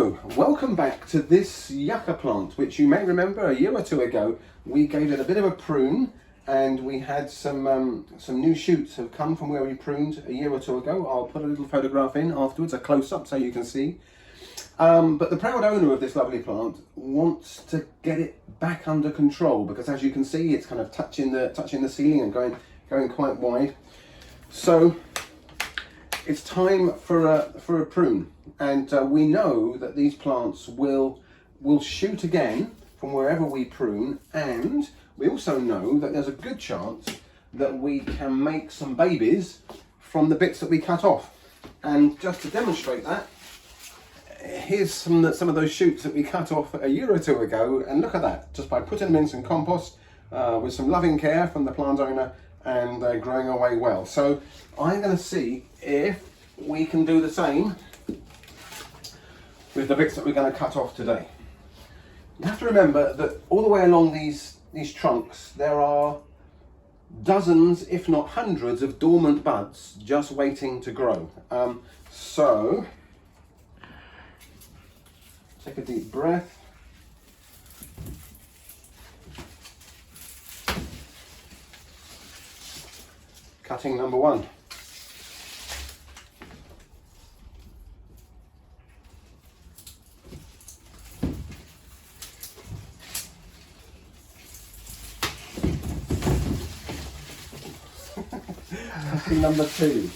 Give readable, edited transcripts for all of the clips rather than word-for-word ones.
So, welcome back to this yucca plant, which you may remember a year or two ago, we gave it a bit of a prune and we had some new shoots have come from where we pruned a year or two ago. I'll put a little photograph in afterwards, a close-up so you can see. But the proud owner of this lovely plant wants to get it back under control because, as you can see, it's kind of touching the ceiling and going quite wide. So it's time for a prune, and we know that these plants will shoot again from wherever we prune, and we also know that there's a good chance that we can make some babies from the bits that we cut off. And just to demonstrate that, here's some of those shoots that we cut off a year or two ago, and look at that, just by putting them in some compost with some loving care from the plant owner, and they're growing away well. So I'm going to see if we can do the same with the bits that we're going to cut off today. You have to remember that all the way along these trunks there are dozens, if not hundreds, of dormant buds just waiting to grow. So take a deep breath. Cutting number one. Cutting number two.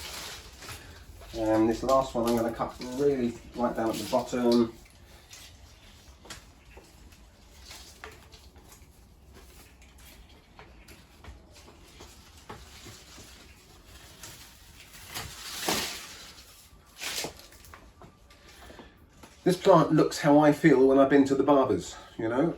And this last one I'm going to cut really right down at the bottom. This plant looks how I feel when I've been to the barbers, you know.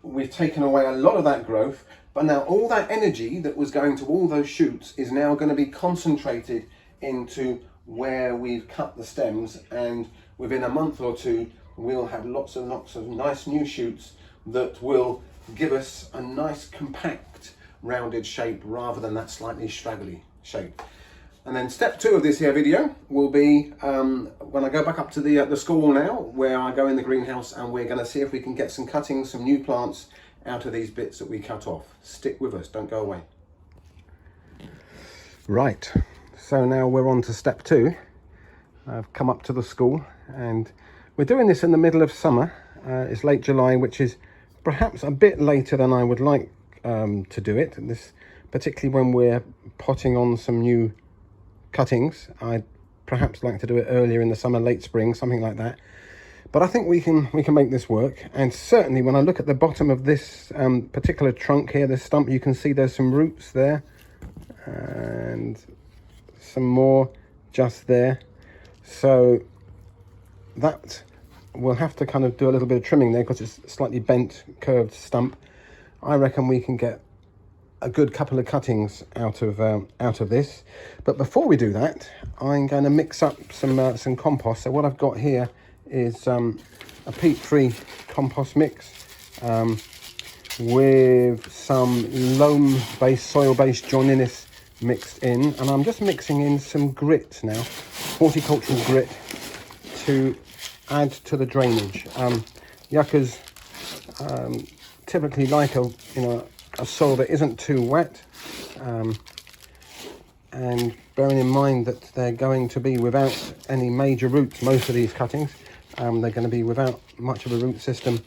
We've taken away a lot of that growth, but now all that energy that was going to all those shoots is now going to be concentrated into where we've cut the stems, and within a month or two we'll have lots and lots of nice new shoots that will give us a nice compact rounded shape rather than that slightly straggly shape. And then step two of this here video will be when I go back up to the school now, where I go in the greenhouse, and we're going to see if we can get some cuttings, some new plants out of these bits that we cut off. Stick with us, don't go away. Right, so now we're on to step two. I've come up to the school and we're doing this in the middle of summer. It's late July, which is perhaps a bit later than I would like to do it. This, particularly when we're potting on some new cuttings. I'd perhaps like to do it earlier in the summer, late spring, something like that. But I think we can make this work. And certainly when I look at the bottom of this particular trunk here, this stump, you can see there's some roots there and some more just there. So that we'll have to kind of do a little bit of trimming there because it's a slightly bent, curved stump. I reckon we can get a good couple of cuttings out of this. But before we do that, I'm going to mix up some compost. So what I've got here is a peat-free compost mix with some loam-based, soil-based joininess mixed in, and I'm just mixing in some grit now, horticultural grit, to add to the drainage. Yuccas typically like a soil that isn't too wet, and bearing in mind that they're going to be without any major roots, most of these cuttings, they're going to be without much of a root system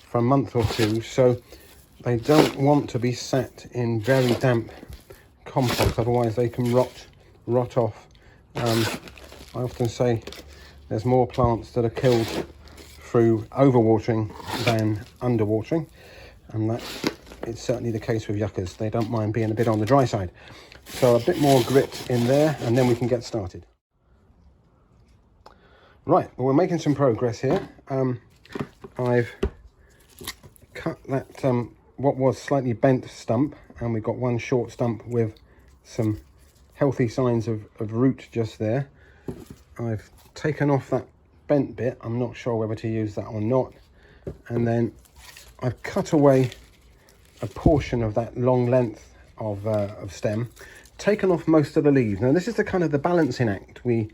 for a month or two, so they don't want to be sat in very damp compost, otherwise they can rot off. I often say there's more plants that are killed through overwatering than underwatering, and that it's certainly the case with yuccas. They don't mind being a bit on the dry side. So a bit more grit in there, and then we can get started. Right, well, we're making some progress here. I've cut that what was slightly bent stump, and we've got one short stump with some healthy signs of root just there. I've taken off that bent bit. I'm not sure whether to use that or not. And then I've cut away a portion of that long length of stem, taken off most of the leaves. Now this is the kind of the balancing act we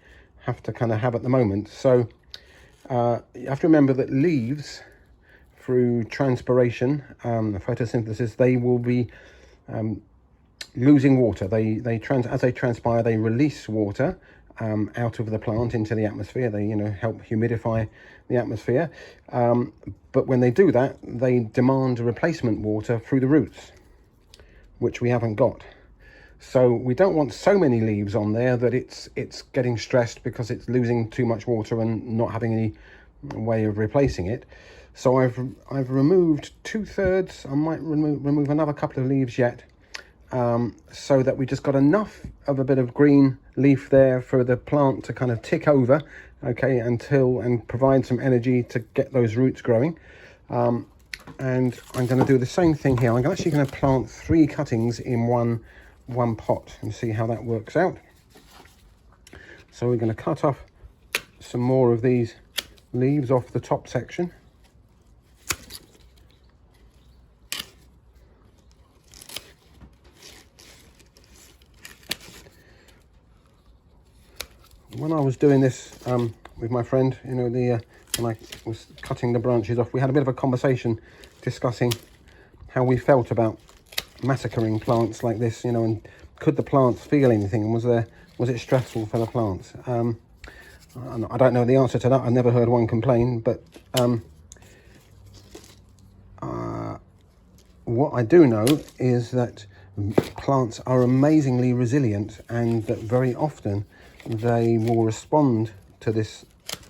have to kind of have at the moment. So you have to remember that leaves, through transpiration, photosynthesis, they will be losing water. As they transpire, they release water out of the plant into the atmosphere. They help humidify the atmosphere. But when they do that, they demand replacement water through the roots, which we haven't got. So we don't want so many leaves on there that it's getting stressed because it's losing too much water and not having any way of replacing it. So I've removed 2/3. I might remove another couple of leaves yet, so that we just got enough of a bit of green leaf there for the plant to kind of tick over, okay, and provide some energy to get those roots growing. And I'm going to do the same thing here. I'm actually going to plant 3 cuttings in one pot and see how that works out. So we're going to cut off some more of these leaves off the top section. When I was doing this with my friend, when I was cutting the branches off, we had a bit of a conversation discussing how we felt about massacring plants like this, and could the plants feel anything, and was it stressful for the plants? I don't know the answer to that. I've never heard one complain, but what I do know is that plants are amazingly resilient, and that very often they will respond to this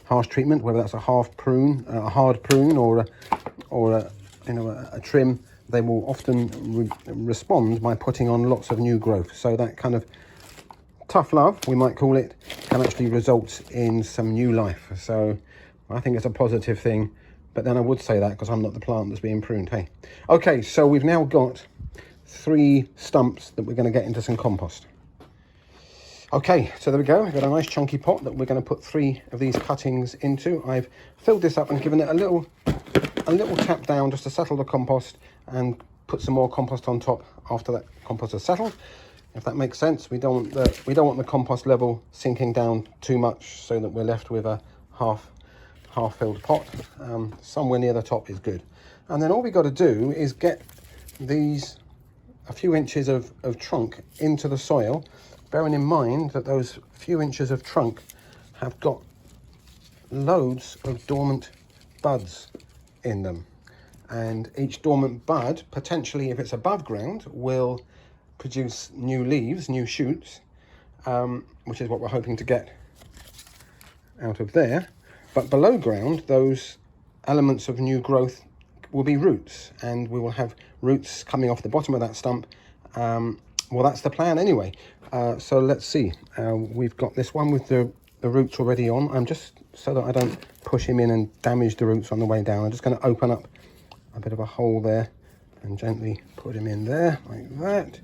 harsh treatment, whether that's a hard prune, or a trim. They will often respond by putting on lots of new growth. So that kind of tough love, we might call it, can actually result in some new life. So I think it's a positive thing. But then I would say that because I'm not the plant that's being pruned. Hey, okay, so we've now got 3 stumps that we're going to get into some compost. Okay, so there we go. We've got a nice chunky pot that we're going to put 3 of these cuttings into. I've filled this up and given it a little tap down just to settle the compost, and put some more compost on top after that compost has settled, if that makes sense. We don't want the compost level sinking down too much, so that we're left with a half filled pot. Somewhere near the top is good. And then all we got to do is get these a few inches of trunk into the soil, bearing in mind that those few inches of trunk have got loads of dormant buds in them. And each dormant bud, potentially, if it's above ground, will produce new leaves, new shoots, which is what we're hoping to get out of there. But below ground, those elements of new growth will be roots, and we will have roots coming off the bottom of that stump. Well, that's the plan anyway. So let's see. We've got this one with the roots already on. I'm just, so that I don't push him in and damage the roots on the way down, I'm just going to open up a bit of a hole there and gently put him in there like that.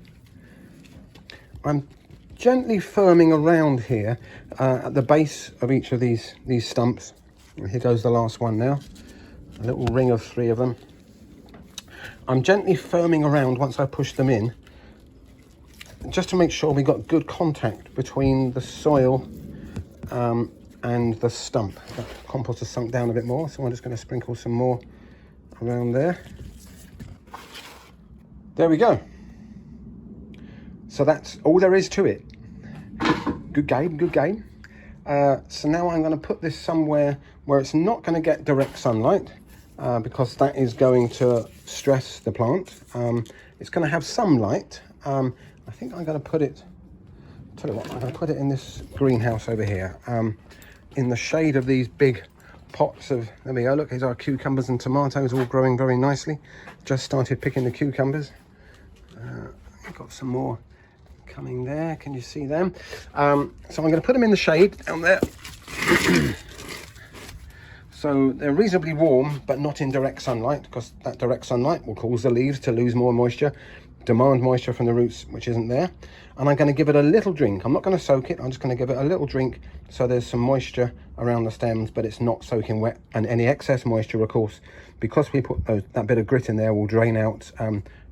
I'm gently firming around here at the base of each of these stumps. Here goes the last one now, a little ring of 3 of them. I'm gently firming around once I push them in, just to make sure we got good contact between the soil and the stump. That compost has sunk down a bit more, so I'm just going to sprinkle some more around there. There we go. So that's all there is to it. Good game, good game. So now I'm going to put this somewhere where it's not going to get direct sunlight, because that is going to stress the plant. It's going to have some light. I think I'm going to put it, tell you what, I'm going to put it in this greenhouse over here, in the shade of these big pots of, there we go, look, here's our cucumbers and tomatoes all growing very nicely. Just started picking the cucumbers. We've got some more coming there, can you see them? So I'm going to put them in the shade down there. So they're reasonably warm, but not in direct sunlight, because that direct sunlight will cause the leaves to lose more moisture, demand moisture from the roots, which isn't there. And I'm going to give it a little drink. I'm not going to soak it, I'm just going to give it a little drink, so there's some moisture around the stems, but it's not soaking wet. And any excess moisture, of course, because we put that bit of grit in there, will drain out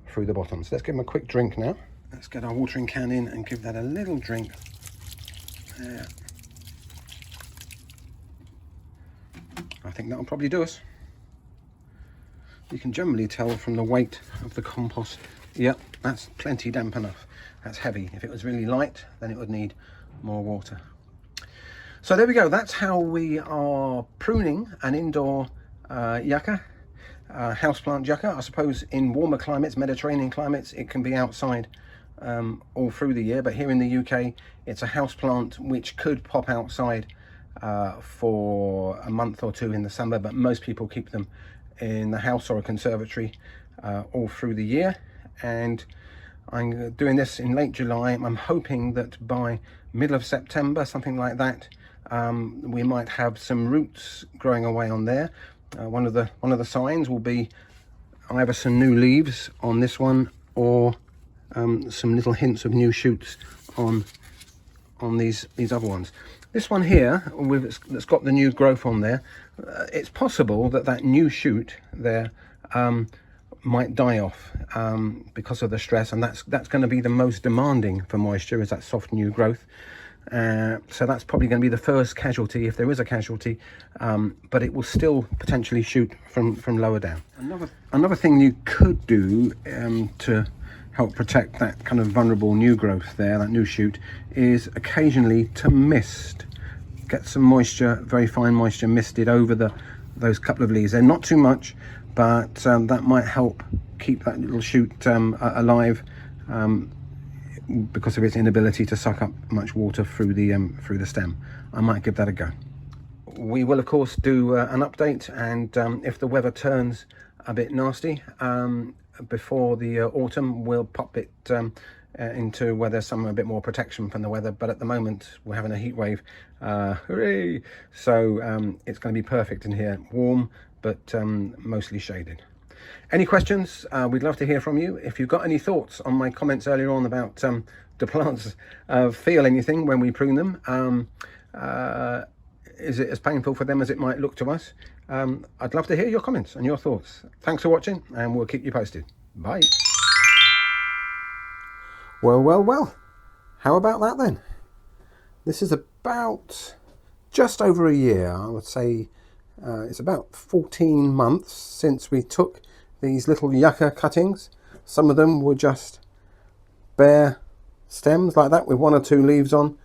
through the bottom. So let's give them a quick drink now. Let's get our watering can in and give that a little drink. There. I think that'll probably do us. You can generally tell from the weight of the compost. Yep, that's plenty damp enough. That's heavy. If it was really light, then it would need more water. So there we go. That's how we are pruning an indoor yucca, houseplant yucca. I suppose in warmer climates, Mediterranean climates, it can be outside all through the year. But here in the UK, it's a houseplant which could pop outside for a month or two in the summer, but most people keep them in the house or a conservatory all through the year. And I'm doing this in late July. I'm hoping that by middle of September, something like that, we might have some roots growing away on there. One of the signs will be either some new leaves on this one, or some little hints of new shoots on these other ones. This one here, that's got the new growth on there, it's possible that new shoot there might die off because of the stress, and that's going to be the most demanding for moisture, is that soft new growth. So that's probably going to be the first casualty, if there is a casualty, but it will still potentially shoot from lower down. Another thing you could do to help protect that kind of vulnerable new growth there, that new shoot, is occasionally to mist. Get some moisture, very fine moisture, misted over those couple of leaves. They're not too much, but that might help keep that little shoot alive, because of its inability to suck up much water through the stem. I might give that a go. We will of course do an update, and if the weather turns a bit nasty before the autumn, we'll pop it into where there's a bit more protection from the weather. But at the moment we're having a heat wave, hooray! So it's going to be perfect in here, warm but mostly shaded. Any questions? We'd love to hear from you. If you've got any thoughts on my comments earlier on about the plants feel anything when we prune them, is it as painful for them as it might look to us? I'd love to hear your comments and your thoughts. Thanks for watching, and we'll keep you posted. Bye. Well, how about that then? This is about just over a year. I would say it's about 14 months since we took these little yucca cuttings. Some of them were just bare stems like that with one or two leaves on,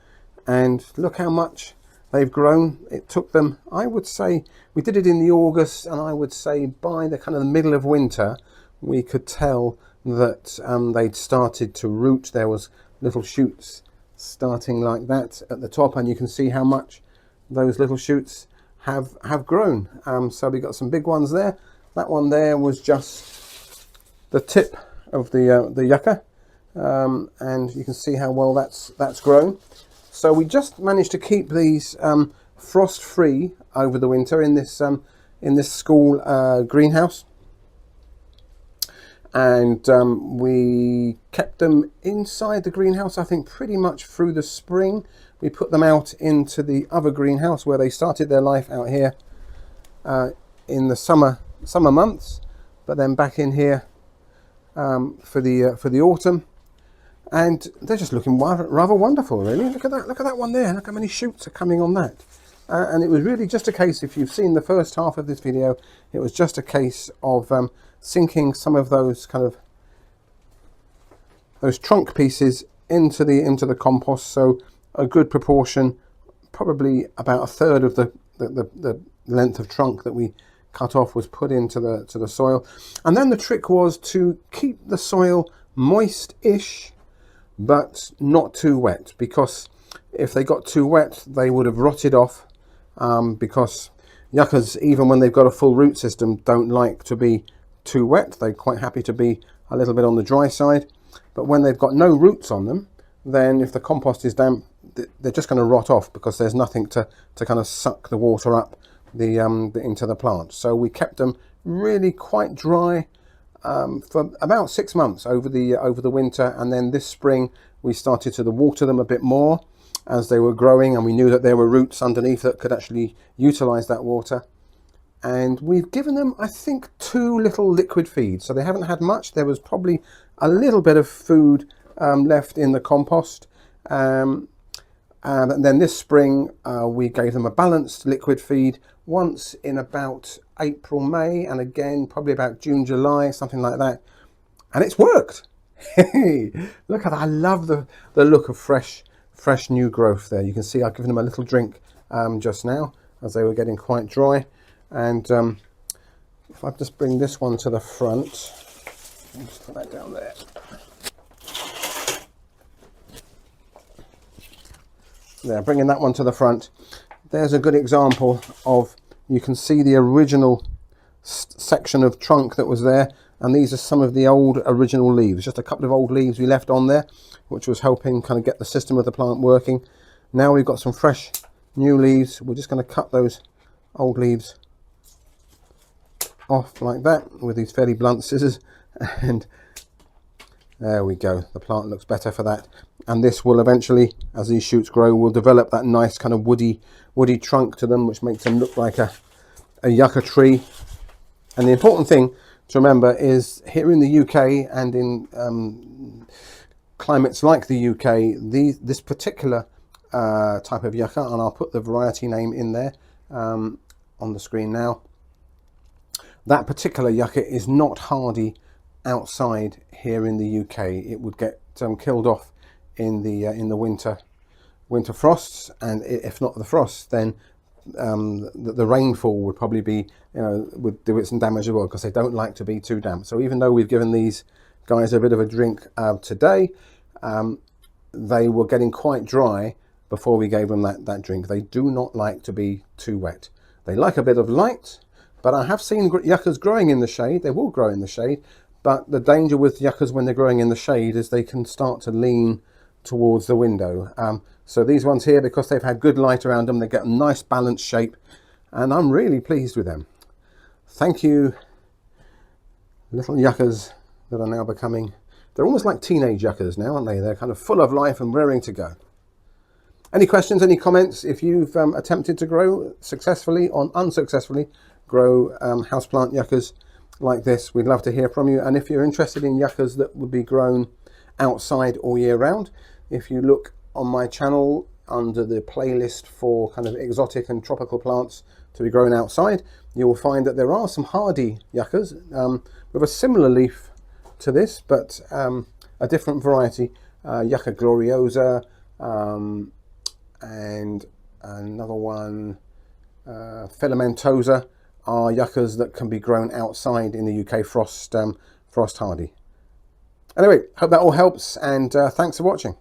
and look how much they've grown. It took them, I would say, we did it in the August, and I would say by the kind of the middle of winter we could tell that they'd started to root. There was little shoots starting like that at the top, and you can see how much those little shoots have grown. So we got some big ones there. That one there was just the tip of the yucca, and you can see how well that's grown. So we just managed to keep these frost free over the winter in this school greenhouse, and we kept them inside the greenhouse I think pretty much through the spring. We put them out into the other greenhouse where they started their life out here in the summer months, but then back in here for the autumn, and they're just looking rather wonderful, really. Look at that one there. Look how many shoots are coming on that. And it was really just a case, if you've seen the first half of this video, it was just a case of sinking some of those those trunk pieces into the compost. So a good proportion, probably about a third of the length of trunk that we cut off was put into the soil. And then the trick was to keep the soil moist-ish but not too wet, because if they got too wet they would have rotted off, because yuccas, even when they've got a full root system, don't like to be too wet. They're quite happy to be a little bit on the dry side. But when they've got no roots on them, then if the compost is damp, they're just going to rot off, because there's nothing to kind of suck the water up into the plant. So we kept them really quite dry for about 6 months over the winter, and then this spring we started to water them a bit more as they were growing, and we knew that there were roots underneath that could actually utilize that water. And we've given them, I think, 2 little liquid feeds, so they haven't had much. There was probably a little bit of food left in the compost, and then this spring we gave them a balanced liquid feed once in about April, May, and again probably about June, July, something like that. And it's worked. Hey, look at that. I love the look of fresh new growth there. You can see I've given them a little drink just now as they were getting quite dry. And if I just bring this one to the front, just put that down there. There, bringing that one to the front. There's a good example of, you can see the original section of trunk that was there, and these are some of the old original leaves, just a couple of old leaves we left on there, which was helping kind of get the system of the plant working. Now we've got some fresh new leaves. We're just going to cut those old leaves off like that with these fairly blunt scissors, and there we go. The plant looks better for that. And this will eventually, as these shoots grow, will develop that nice kind of woody trunk to them, which makes them look like a yucca tree. And the important thing to remember is, here in the UK and in climates like the UK, this particular type of yucca, and I'll put the variety name in there on the screen now, that particular yucca is not hardy outside here in the UK. It would get killed off in the winter frosts, and if not the frosts, then the rainfall would probably be, would do it some damage as well, because they don't like to be too damp. So even though we've given these guys a bit of a drink today, they were getting quite dry before we gave them that drink. They do not like to be too wet. They like a bit of light, but I have seen yuccas growing in the shade. They will grow in the shade, but the danger with yuccas when they're growing in the shade is they can start to lean towards the window. So these ones here, because they've had good light around them, they get a nice balanced shape, and I'm really pleased with them. Thank you, little yuccas that are now becoming, they're almost like teenage yuccas now, aren't they? They're kind of full of life and raring to go. Any questions, any comments? If you've attempted to grow successfully or unsuccessfully grow houseplant yuccas like this, we'd love to hear from you. And if you're interested in yuccas that would be grown outside all year round, if you look on my channel under the playlist for kind of exotic and tropical plants to be grown outside, you will find that there are some hardy yuccas with a similar leaf to this, but a different variety, Yucca gloriosa, and another one, filamentosa, are yuccas that can be grown outside in the UK frost hardy. Anyway, hope that all helps, and thanks for watching.